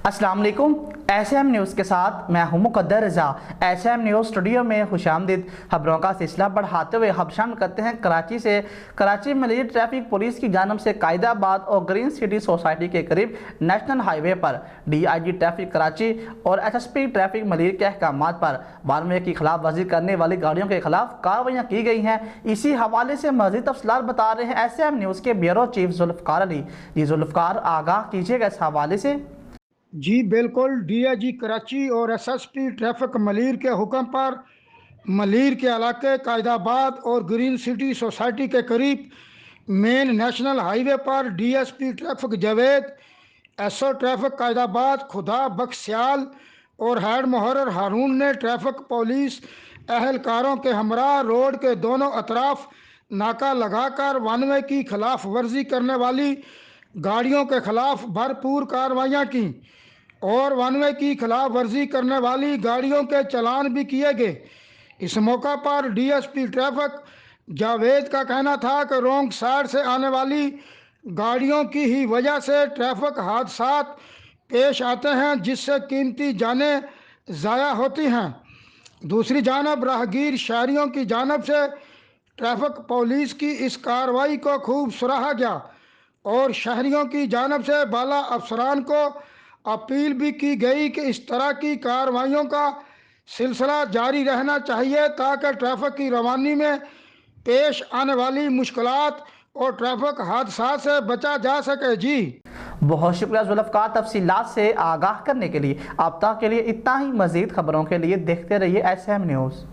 अस्सलाम वालेकुम। SM news के साथ मैं हूं मुकद्दर रज़ा। एसएम न्यूज़ स्टूडियो में खुशामदीद। खबरों का सिलसिला बढ़ाते हुए हम शामिल करते हैं कराची से। कराची मलिर ट्रैफिक पुलिस की जानब से कायदाबाद और ग्रीन सिटी सोसाइटी के करीब नेशनल हाईवे पर DIG ट्रैफिक कराची और SSP ट्रैफिक मलिर के अहकामात पर वानवे की खिलाफ वर्जी करने वाली गाड़ियों के खिलाफ कार्रवाइयाँ की गई हैं। इसी हवाले से मज़ीद तफसीलात बता रहे हैं एसएम न्यूज़ के ब्यूरो चीफ जुल्फ़कार अली। जी जुल्फ़कार, आगाह कीजिएगा इस हवाले से। जी बिल्कुल, DIG कराची और SSP ट्रैफिक मलिर के हुक्म पर मलिर के इलाके कायदाबाद और ग्रीन सिटी सोसाइटी के करीब मेन नेशनल हाईवे पर DSP traffic Javed, SO traffic Qaidabad खुदा बख्शियाल और हेड मुहर्रर हारून ने ट्रैफिक पुलिस एहलकारों के हमरा रोड के दोनों अतराफ नाका लगाकर वानवे की खिलाफ वर्जी करने वाली गाड़ियों के खिलाफ भरपूर कार्रवाइयाँ की और वानवे की खिलाफ वर्जी करने वाली गाड़ियों के चालान भी किए गए। इस मौका पर DSP ट्रैफिक जावेद का कहना था कि रॉन्ग साइड से आने वाली गाड़ियों की ही वजह से ट्रैफिक हादसात पेश आते हैं, जिससे कीमती जानें ज़ाया होती हैं। दूसरी जानब राहगीर शहरियों की जानब से ट्रैफिक पुलिस की इस कार्रवाई को खूब सराहा गया और शहरियों की जानब से बाला अफसरान को अपील भी की गई कि इस तरह की कार्रवाइयों का सिलसिला जारी रहना चाहिए ताकि ट्रैफिक की रवानी में पेश आने वाली मुश्किलात और ट्रैफिक हादसा से बचा जा सके। जी बहुत शुक्रिया जुल्फ़कार तफसीलात से आगाह करने के लिए। अब तक के लिए इतना ही। मज़ीद खबरों के लिए देखते रहिए एसएम न्यूज़।